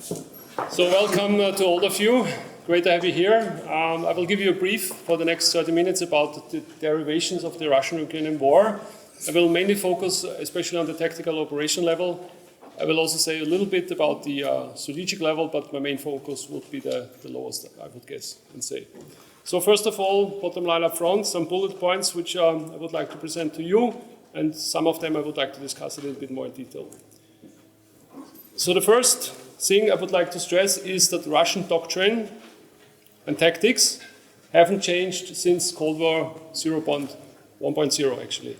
So welcome to all of you. Great to have you here. I will give you a brief for the next 30 minutes about the derivations of the Russian-Ukrainian war. I will mainly focus especially on the tactical operation level. I will also say a little bit about the strategic level, but my main focus would be the lowest, I would guess and say. So first of all, bottom line up front, some bullet points which I would like to present to you, and some of them I would like to discuss a little bit more in detail. So the first thing I would like to stress is that Russian doctrine and tactics haven't changed since Cold War 1.0 actually.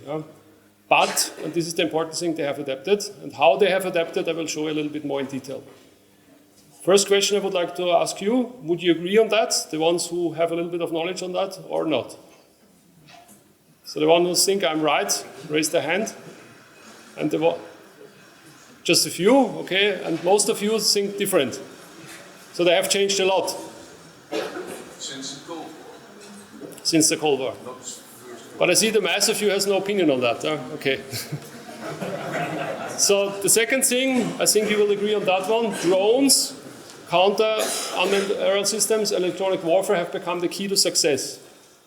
But, and this is the important thing, they have adapted, and how they have adapted I will show you a little bit more in detail. First question I would like to ask you, would you agree on that, the ones who have a little bit of knowledge on that, or not? So the ones who think I'm right, raise their hand. And just a few, okay, and most of you think different. So they have changed a lot. Since the Cold War. Since the Cold War. But I see the mass of you has no opinion on that. Okay. So the second thing, I think you will agree on that one. Drones, counter unmanned aerial systems, electronic warfare have become the key to success.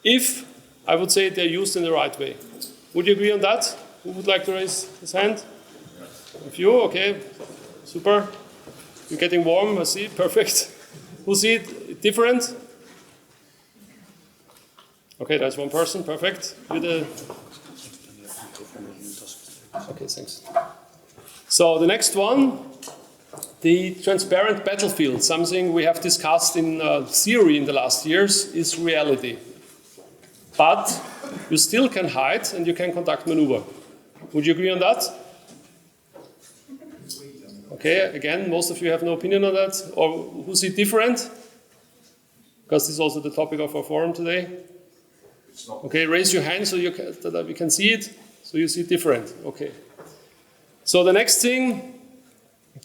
If, I would say, they're used in the right way. Would you agree on that? Who would like to raise his hand? A few, okay. Super. You're getting warm, I see, perfect. Who see it different? Okay, there's one person, perfect. Okay, thanks. So the next one, the transparent battlefield, something we have discussed in theory in the last years, is reality. But you still can hide and you can conduct maneuver. Would you agree on that? Okay, again, most of you have no opinion on that. Or who see different? Because this is also the topic of our forum today. Okay, raise your hand so that we can see it. So you see different. Okay. So the next thing,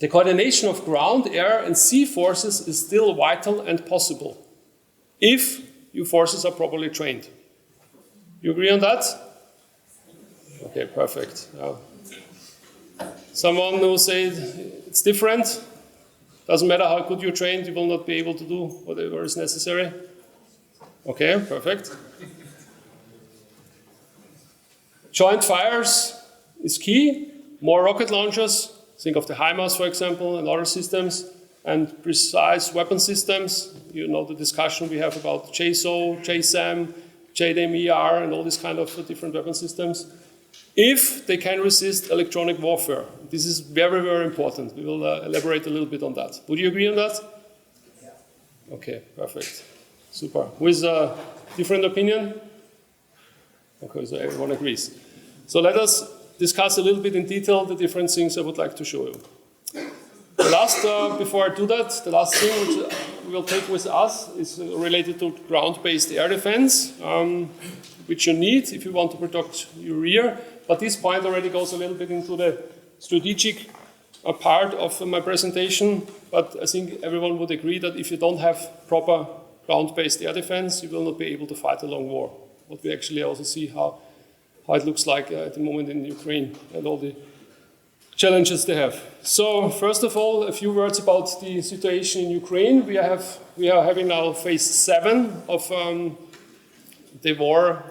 the coordination of ground, air, and sea forces is still vital and possible if your forces are properly trained. You agree on that? Okay, perfect. Someone who said it's different. Doesn't matter how good you're trained, you will not be able to do whatever is necessary. Okay, perfect. Joint fires is key. More rocket launchers, think of the HIMARS, for example, and other systems, and precise weapon systems. You know the discussion we have about JSO, JSAM, JDM-ER, and all these kind of different weapon systems. If they can resist electronic warfare. This is very, very important. We will elaborate a little bit on that. Would you agree on that? Yeah. Okay, perfect. Super. With a different opinion? Okay, so everyone agrees. So let us discuss a little bit in detail the different things I would like to show you. The last, before I do that, the last thing which we will take with us is related to ground-based air defense, which you need if you want to protect your rear. But this point already goes a little bit into the strategic part of my presentation. But I think everyone would agree that if you don't have proper ground-based air defense, you will not be able to fight a long war. What we actually also see how it looks like at the moment in Ukraine and all the challenges they have. So first of all, a few words about the situation in Ukraine. We are having now phase 7 of the war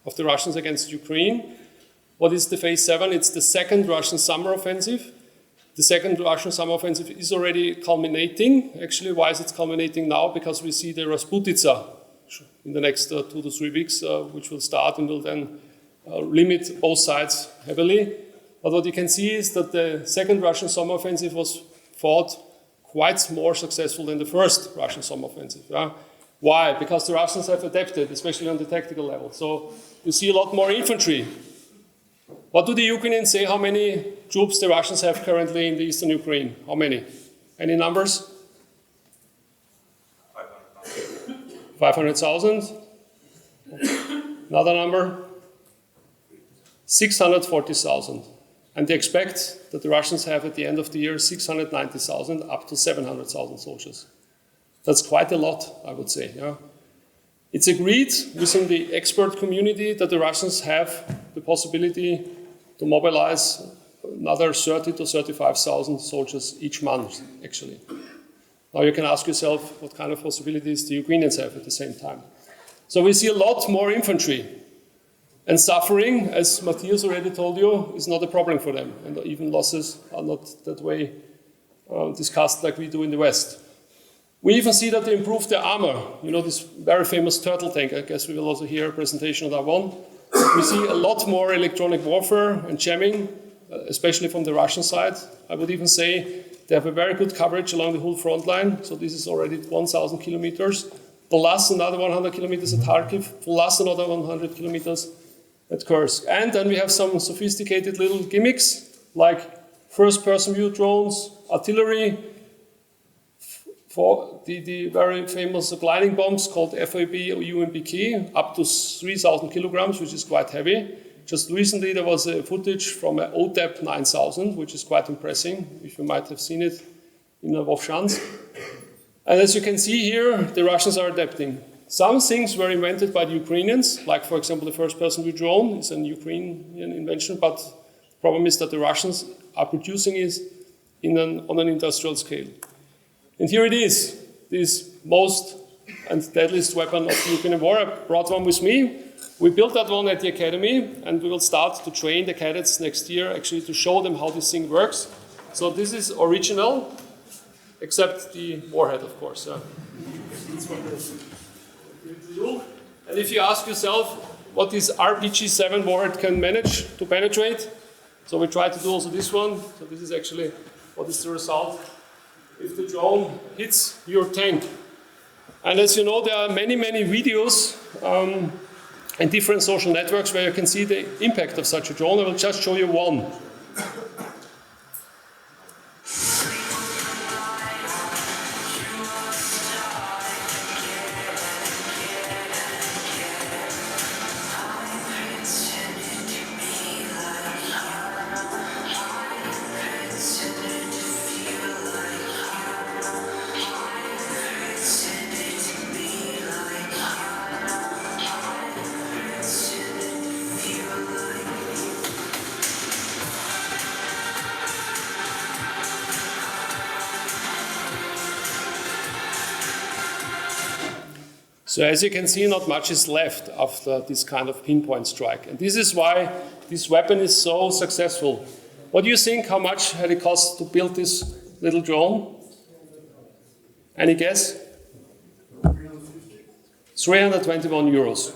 of the Russians against Ukraine. What is the phase 7? It's the second Russian summer offensive. The second Russian summer offensive is already culminating. Actually, why is it culminating now? Because we see the Rasputitsa in the next 2 to 3 weeks, which will start and will then limit both sides heavily. But what you can see is that the second Russian summer offensive was fought quite more successful than the first Russian summer offensive. Why? Because the Russians have adapted, especially on the tactical level. So you see a lot more infantry. What do the Ukrainians say? How many troops the Russians have currently in the eastern Ukraine? How many? Any numbers? 500,000. Another number? 640,000. And they expect that the Russians have at the end of the year 690,000 up to 700,000 soldiers. That's quite a lot, I would say. Yeah? It's agreed within the expert community that the Russians have the possibility to mobilize another 30 to 35,000 soldiers each month, actually. Now you can ask yourself what kind of possibilities the Ukrainians have at the same time. So we see a lot more infantry. And suffering, as Matthias already told you, is not a problem for them. And even losses are not that way discussed like we do in the West. We even see that they improve their armor. You know, this very famous turtle tank. I guess we will also hear a presentation of that one. We see a lot more electronic warfare and jamming, especially from the Russian side. I would even say they have a very good coverage along the whole front line. So this is already 1,000 kilometers. Plus another 100 kilometers at Kharkiv, plus another 100 kilometers at Kursk. And then we have some sophisticated little gimmicks, like first-person view drones, artillery, for the very famous gliding bombs called FAB or UMPK, up to 3,000 kilograms, which is quite heavy. Just recently there was a footage from an OTEP 9000, which is quite impressive, if you might have seen it in Vovchansk. And as you can see here, the Russians are adapting. Some things were invented by the Ukrainians, like for example the first-person view drone is an Ukrainian invention, but the problem is that the Russians are producing it on an industrial scale. And here it is, this most and deadliest weapon of the Ukrainian war. I brought one with me. We built that one at the academy, and we will start to train the cadets next year actually to show them how this thing works. So this is original, except the warhead, of course. And if you ask yourself what this RPG-7 warhead can manage to penetrate, so we try to do also this one. So this is actually what is the result if the drone hits your tank. And as you know, there are many, many videos in different social networks where you can see the impact of such a drone. I will just show you one. So as you can see, not much is left after this kind of pinpoint strike. And this is why this weapon is so successful. What do you think, how much had it cost to build this little drone? Any guess? 321 euros.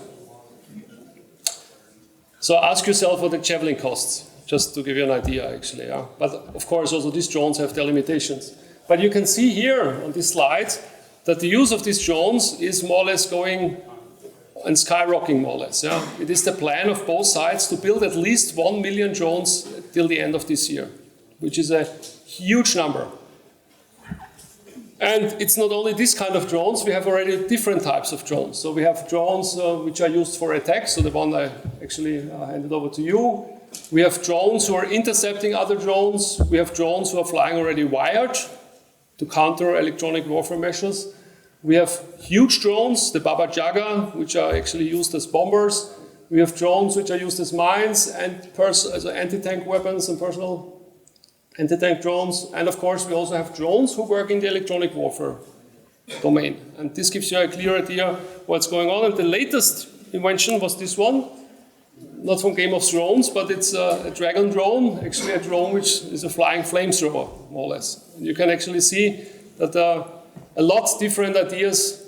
So ask yourself what the Javelin costs, just to give you an idea actually. Yeah? But of course also these drones have their limitations. But you can see here on this slide that the use of these drones is more or less going and skyrocketing more or less. Yeah? It is the plan of both sides to build at least 1 million drones till the end of this year, which is a huge number. And it's not only this kind of drones, we have already different types of drones. So we have drones which are used for attacks, so the one I actually handed over to you. We have drones who are intercepting other drones. We have drones who are flying already wired to counter electronic warfare measures. We have huge drones, the Baba Yaga, which are actually used as bombers. We have drones which are used as mines and anti-tank weapons and personal anti-tank drones. And of course, we also have drones who work in the electronic warfare domain. And this gives you a clear idea what's going on. And the latest invention was this one, not from Game of Thrones, but it's a dragon drone, actually a drone which is a flying flamethrower, more or less. And you can actually see that a lot different ideas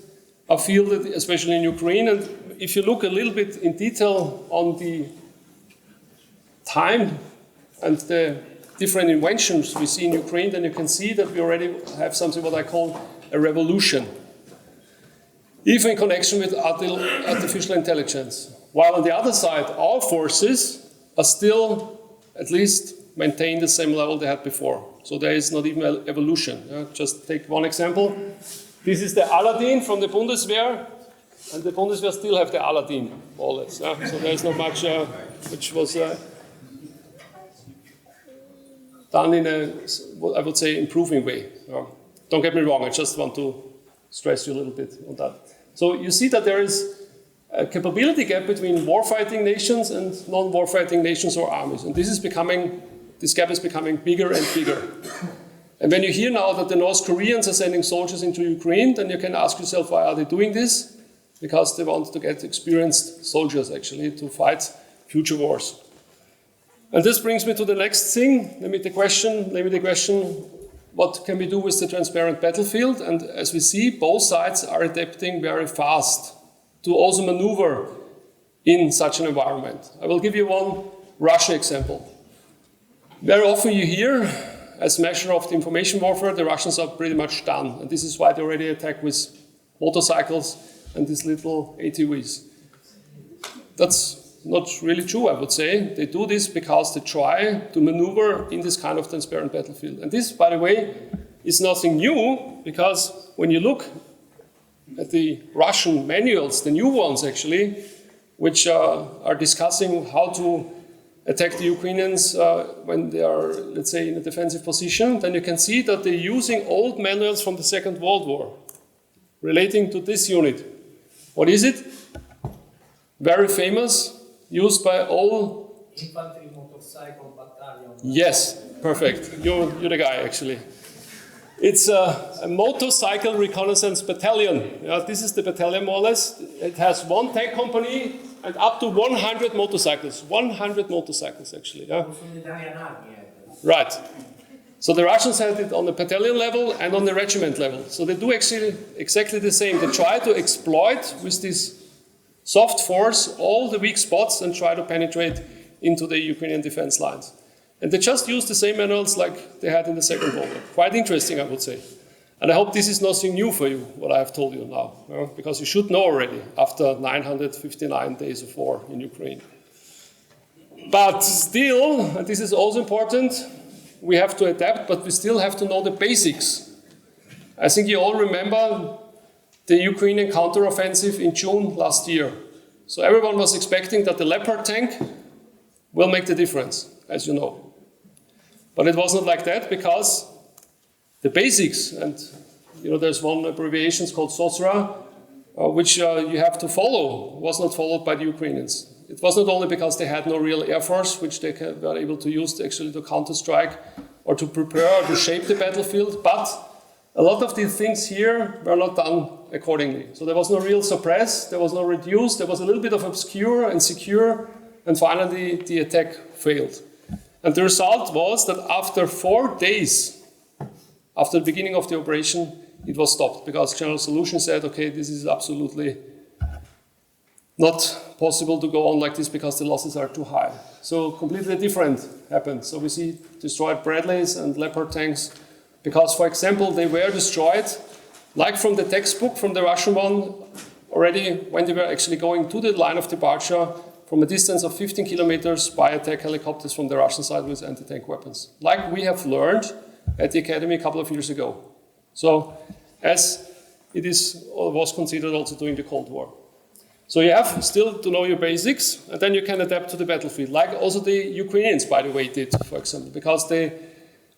are fielded, especially in Ukraine. And if you look a little bit in detail on the time and the different inventions we see in Ukraine, then you can see that we already have something what I call a revolution, even in connection with artificial intelligence. While on the other side, our forces are still at least maintain the same level they had before. So there is not even an evolution. Just take one example. This is the Aladdin from the Bundeswehr, and the Bundeswehr still have the Aladdin, more or less. So there is not much which was done in a, I would say, improving way. Don't get me wrong, I just want to stress you a little bit on that. So you see that there is a capability gap between warfighting nations and non-warfighting nations or armies. And this is becoming this gap is becoming bigger and bigger. And when you hear now that the North Koreans are sending soldiers into Ukraine, then you can ask yourself, why are they doing this? Because they want to get experienced soldiers, actually, to fight future wars. And this brings me to the next thing, namely the question, what can we do with the transparent battlefield? And as we see, both sides are adapting very fast to also maneuver in such an environment. I will give you one Russia example. Very often you hear, as measure of the information warfare, the Russians are pretty much done. And this is why they already attack with motorcycles and these little ATVs. That's not really true, I would say. They do this because they try to maneuver in this kind of transparent battlefield. And this, by the way, is nothing new, because when you look at the Russian manuals, the new ones actually, which are discussing how to attack the Ukrainians when they are, let's say, in a defensive position, then you can see that they're using old manuals from the Second World War relating to this unit. What is it? Very famous, used by all... Infantry motorcycle battalion. Yes, perfect. You're the guy, actually. It's a motorcycle reconnaissance battalion. This is the battalion, more or less. It has one tank company and up to 100 motorcycles. 100 motorcycles, actually. Yeah? Right. So the Russians had it on the battalion level and on the regiment level. So they do actually exactly the same. They try to exploit with this soft force all the weak spots and try to penetrate into the Ukrainian defense lines. And they just use the same manuals like they had in the Second World War. Quite interesting, I would say. And I hope this is nothing new for you, what I have told you now, because you should know already after 959 days of war in Ukraine. But still, and this is also important, we have to adapt, but we still have to know the basics. I think you all remember the Ukrainian counteroffensive in June last year. So everyone was expecting that the Leopard tank will make the difference, as you know. But it wasn't like that, because the basics, and there's one abbreviation called SOSRA, which you have to follow, was not followed by the Ukrainians. It was not only because they had no real air force, which they were able to use actually to counter-strike or to prepare or to shape the battlefield, but a lot of these things here were not done accordingly. So there was no real suppress, there was no reduce, there was a little bit of obscure and secure, and finally the attack failed. And the result was that after 4 days, after the beginning of the operation, it was stopped, because General Solution said, okay, this is absolutely not possible to go on like this because the losses are too high. So completely different happened. So we see destroyed Bradleys and Leopard tanks, because, for example, they were destroyed, like from the textbook, from the Russian one, already when they were actually going to the line of departure from a distance of 15 kilometers by attack helicopters from the Russian side with anti-tank weapons, like we have learned at the academy a couple of years ago. So, as it is or was considered also during the Cold War. So you have still to know your basics, and then you can adapt to the battlefield, like also the Ukrainians, by the way, did, for example, because they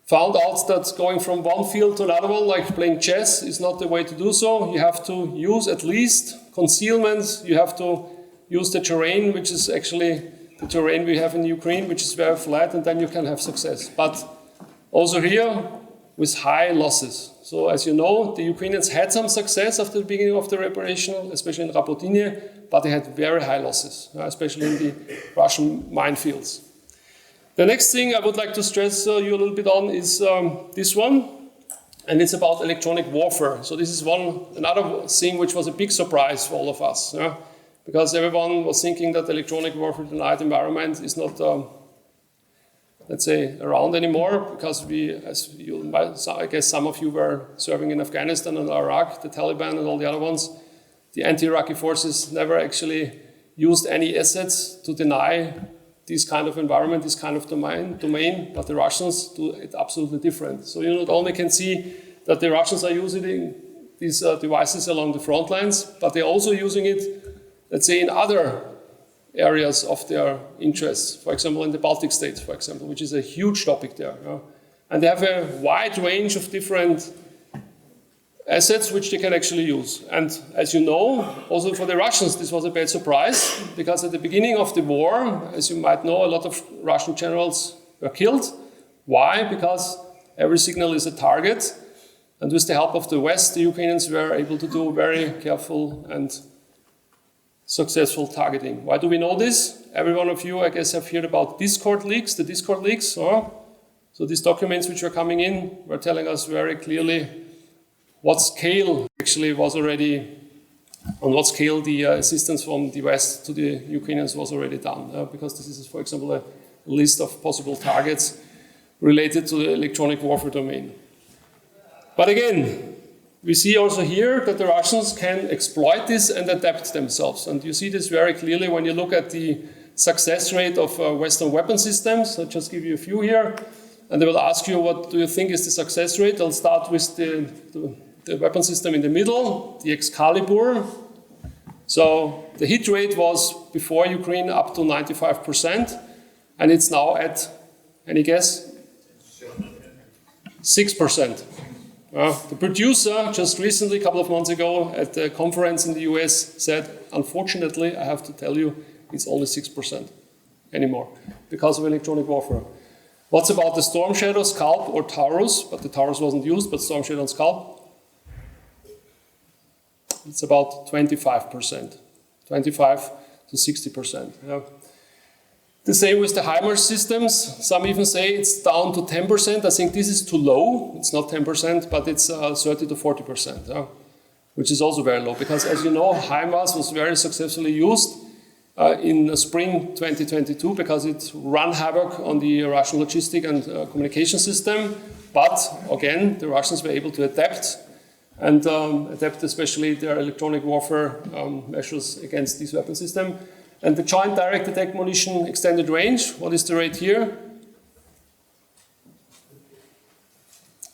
found out that going from one field to another one, like playing chess, is not the way to do so. You have to use at least concealment. You have to use the terrain, which is actually the terrain we have in Ukraine, which is very flat, and then you can have success. But also here, with high losses. So as you know, the Ukrainians had some success after the beginning of the operation, especially in Rapotinie, but they had very high losses, especially in the Russian minefields. The next thing I would like to stress you a little bit on is this one, and it's about electronic warfare. So this is another thing which was a big surprise for all of us, because everyone was thinking that electronic warfare in the night environment is not, let's say, around anymore, because I guess some of you were serving in Afghanistan and Iraq, the Taliban and all the other ones. The anti-Iraqi forces never actually used any assets to deny this kind of environment, this kind of domain, but the Russians do it absolutely different. So you not only can see that the Russians are using these devices along the front lines, but they're also using it, let's say, in other areas of their interests, for example, in the Baltic states, for example, which is a huge topic there. And they have a wide range of different assets which they can actually use. And as you know, also for the Russians, this was a bad surprise, because at the beginning of the war, as you might know, a lot of Russian generals were killed, Why? Because every signal is a target, and with the help of the West, the Ukrainians were able to do very careful and successful targeting. Why do we know this? Every one of you, I guess, have heard about Discord leaks, the Discord leaks. So these documents which were coming in were telling us very clearly what scale actually was already, on what scale the assistance from the West to the Ukrainians was already done. Because this is, for example, a list of possible targets related to the electronic warfare domain. But again, we see also here that the Russians can exploit this and adapt themselves. And you see this very clearly when you look at the success rate of Western weapon systems. I'll just give you a few here. And they will ask you, what do you think is the success rate? I'll start with the weapon system in the middle, the Excalibur. So the hit rate was before Ukraine up to 95%. And it's now at, any guess? 6%. The producer just recently, a couple of months ago, at a conference in the US said, unfortunately, I have to tell you, it's only 6% anymore because of electronic warfare. What's about the Storm Shadow, Scalp, or Taurus? But the Taurus wasn't used, but Storm Shadow and Scalp. It's about 25%, 25 to 60%. Yeah. The same with the HIMARS systems. Some even say it's down to 10%. I think this is too low. It's not 10%, but it's 30 to 40%, which is also very low. Because as you know, HIMARS was very successfully used in spring 2022 because it ran havoc on the Russian logistic and communication system. But again, the Russians were able to adapt and adapt especially their electronic warfare measures against this weapon system. And the Joint Direct Attack Munition Extended Range, what is the rate here?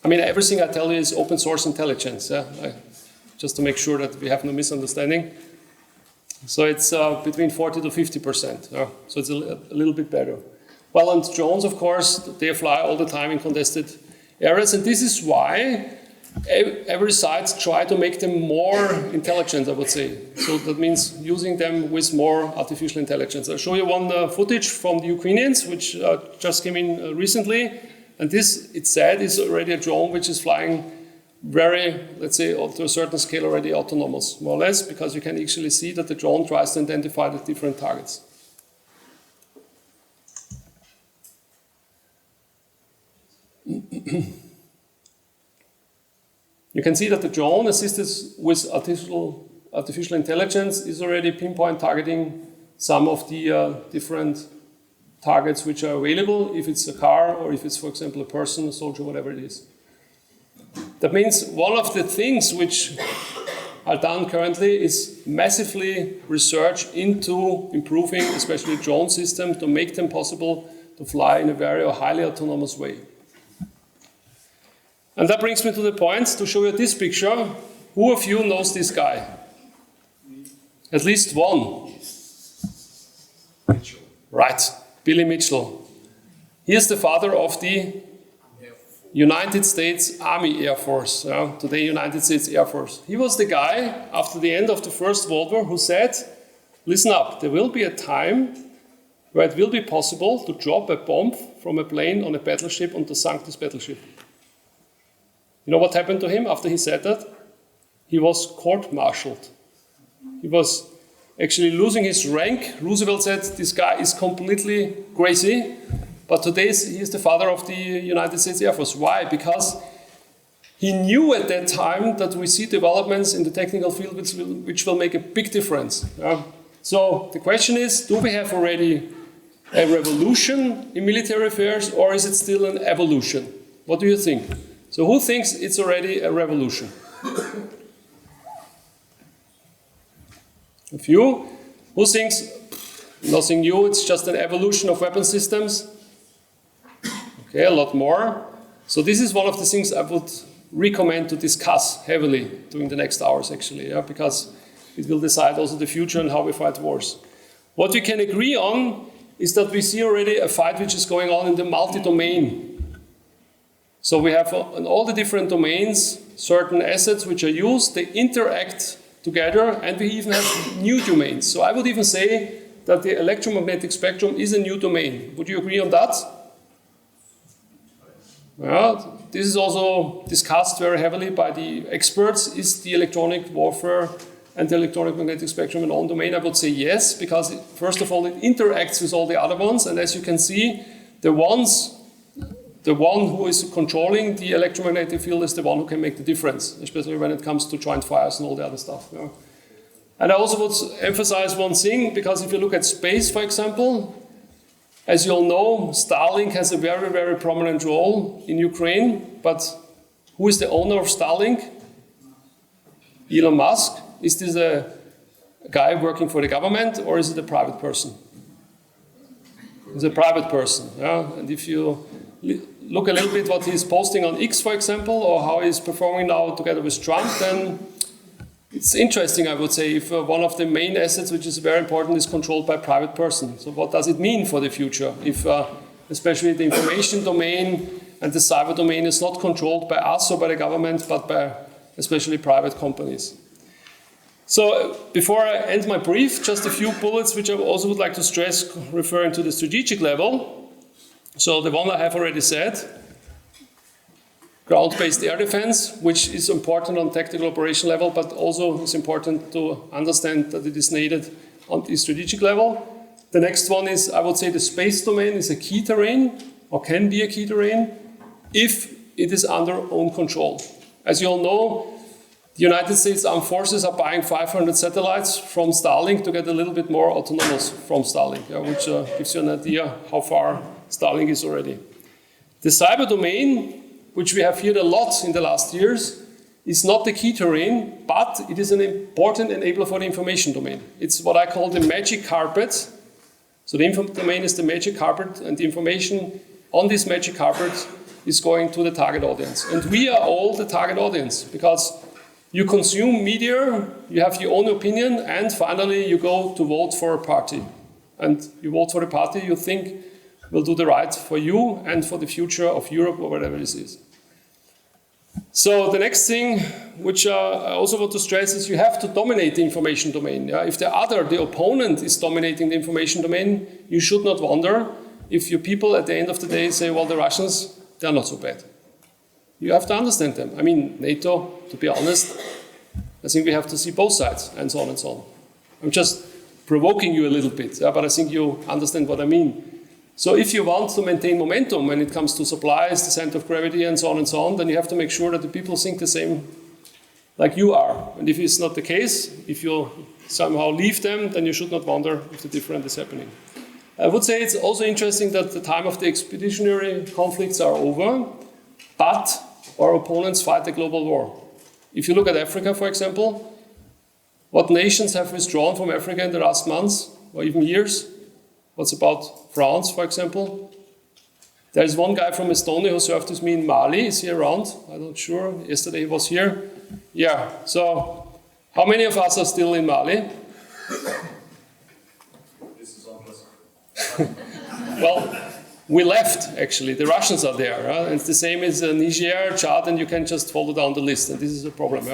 I mean, everything I tell you is open source intelligence, just to make sure that we have no misunderstanding. So it's between 40 to 50%, so it's a little bit better. Well, and drones, of course, they fly all the time in contested areas, and this is why every side try to make them more intelligent, I would say. So that means using them with more artificial intelligence. I'll show you one footage from the Ukrainians, which just came in recently. And this, it's said, is already a drone which is flying very, let's say, to a certain scale already autonomous, more or less, because you can actually see that the drone tries to identify the different targets. You can see that the drone assisted with artificial intelligence is already pinpoint targeting some of the different targets which are available, if it's a car or if it's, for example, a person, a soldier, whatever it is. That means one of the things which are done currently is massively research into improving, especially drone systems, to make them possible to fly in a very highly autonomous way. And that brings me to the point to show you this picture. Who of you knows this guy? At least one. Mitchell. Right, Billy Mitchell. He is the father of the United States Army Air Force, today United States Air Force. He was the guy, after the end of the First World War, who said, listen up, there will be a time where it will be possible to drop a bomb from a plane on a battleship and to sink this battleship. You know what happened to him after he said that? He was court-martialed. He was actually losing his rank. Roosevelt said, this guy is completely crazy. But today he is the father of the United States Air Force. Why? Because he knew at that time that we see developments in the technical field which will make a big difference. So the question is, do we have already a revolution in military affairs, or is it still an evolution? What do you think? So who thinks it's already a revolution? A few. Who thinks nothing new, it's just an evolution of weapon systems? Okay, a lot more. So this is one of the things I would recommend to discuss heavily during the next hours, actually, because it will decide also the future and how we fight wars. What we can agree on is that we see already a fight which is going on in the multi-domain. So we have in all the different domains certain assets which are used, they interact together, and we even have new domains. So I would even say that the electromagnetic spectrum is a new domain. Would you agree on that? This is also discussed very heavily by the experts. Is the electronic warfare and the electronic magnetic spectrum an own domain? I would say yes, because first of all, it interacts with all the other ones. And as you can see, the one who is controlling the electromagnetic field is the one who can make the difference, especially when it comes to joint fires and all the other stuff. And I also would emphasize one thing, because if you look at space, for example, as you all know, Starlink has a very, very prominent role in Ukraine, but who is the owner of Starlink? Elon Musk. Is this a guy working for the government, or is it a private person? It's a private person. And if you look a little bit what he's posting on X, for example, or how he's performing now together with Trump, then it's interesting, I would say, if one of the main assets, which is very important, is controlled by a private person. So what does it mean for the future if especially the information domain and the cyber domain is not controlled by us or by the government, but by especially private companies? So before I end my brief, just a few bullets which I also would like to stress referring to the strategic level. So the one I have already said, ground-based air defense, which is important on tactical operation level, but also is important to understand that it is needed on the strategic level. The next one is, I would say, the space domain is a key terrain, or can be a key terrain, if it is under own control. As you all know, the United States Armed Forces are buying 500 satellites from Starlink to get a little bit more autonomous from Starlink, which gives you an idea how far Starlink is already. The cyber domain, which we have heard a lot in the last years, is not the key terrain, but it is an important enabler for the information domain. It's what I call the magic carpet. So the info domain is the magic carpet, and the information on this magic carpet is going to the target audience. And we are all the target audience, because you consume media, you have your own opinion, and finally you go to vote for a party. And you vote for the party you think will do the right for you and for the future of Europe or whatever this is. So the next thing, which I also want to stress, is you have to dominate the information domain. If the opponent is dominating the information domain, you should not wonder if your people at the end of the day say, well, the Russians, they're not so bad. You have to understand them. I mean, NATO, to be honest, I think we have to see both sides, and so on and so on. I'm just provoking you a little bit, but I think you understand what I mean. So if you want to maintain momentum when it comes to supplies, the center of gravity, and so on, then you have to make sure that the people think the same like you are. And if it's not the case, if you somehow leave them, then you should not wonder if the different is happening. I would say it's also interesting that the time of the expeditionary conflicts are over, but our opponents fight a global war. If you look at Africa, for example, what nations have withdrawn from Africa in the last months, or even years? What's about France, for example? There is one guy from Estonia who served with me in Mali. Is he around? I'm not sure. Yesterday he was here. Yeah, so how many of us are still in Mali? This is all Well, we left, actually. The Russians are there. And it's the same as Niger, Chad, and you can just follow down the list. And this is a problem.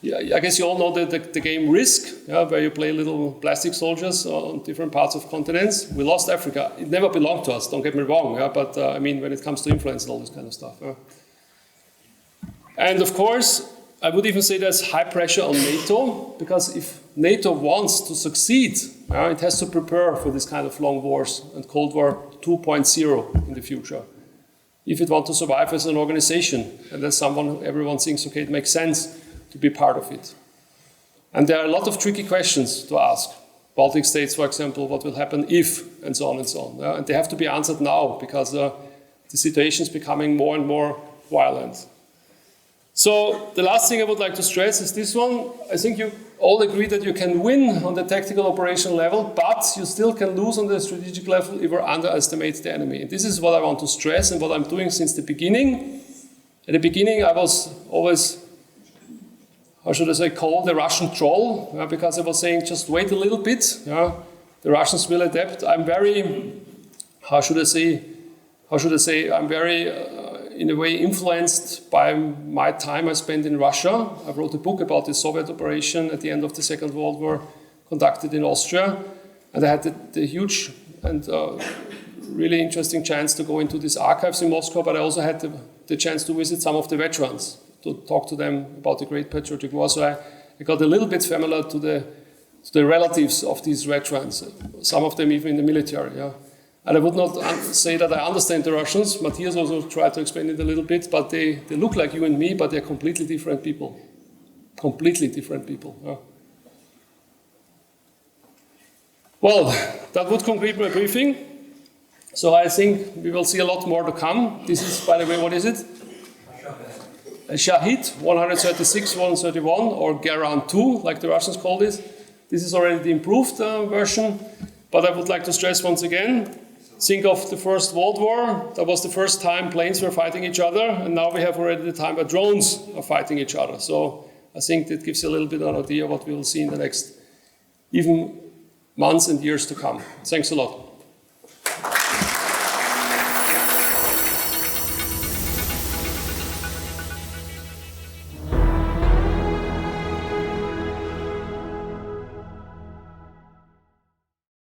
Yeah, I guess you all know the game Risk, where you play little plastic soldiers on different parts of continents. We lost Africa. It never belonged to us, don't get me wrong. But I mean, when it comes to influence and all this kind of stuff. And of course, I would even say there's high pressure on NATO, because if NATO wants to succeed, it has to prepare for this kind of long wars and Cold War 2.0 in the future. If it wants to survive as an organization, and as everyone thinks, okay, it makes sense to be part of it. And there are a lot of tricky questions to ask. Baltic states, for example, what will happen if, and so on and so on. And they have to be answered now, because the situation is becoming more and more violent. So the last thing I would like to stress is this one. I think you all agree that you can win on the tactical operation level, but you still can lose on the strategic level if you underestimate the enemy. And this is what I want to stress, and what I'm doing since the beginning. At the beginning, I was always, how should I say, called the Russian troll, because I was saying, just wait a little bit, the Russians will adapt. I'm very, how should I say, I'm very, in a way, influenced by my time I spent in Russia. I wrote a book about the Soviet operation at the end of the Second World War, conducted in Austria. And I had the huge and really interesting chance to go into these archives in Moscow, but I also had the chance to visit some of the veterans, to talk to them about the Great Patriotic War. So I got a little bit familiar to the relatives of these veterans, some of them even in the military. Yeah. And I would not say that I understand the Russians. Matthias also tried to explain it a little bit, but they look like you and me, but they're completely different people. Completely different people. Yeah. Well, that would conclude my briefing. So I think we will see a lot more to come. This is, by the way, what is it? A Shahid 136, 131, or Garan 2, like the Russians call this. This is already the improved version, but I would like to stress once again, think of the First World War. That was the first time planes were fighting each other, and now we have already the time where drones are fighting each other. So I think that gives you a little bit of an idea of what we will see in the next even months and years to come. Thanks a lot.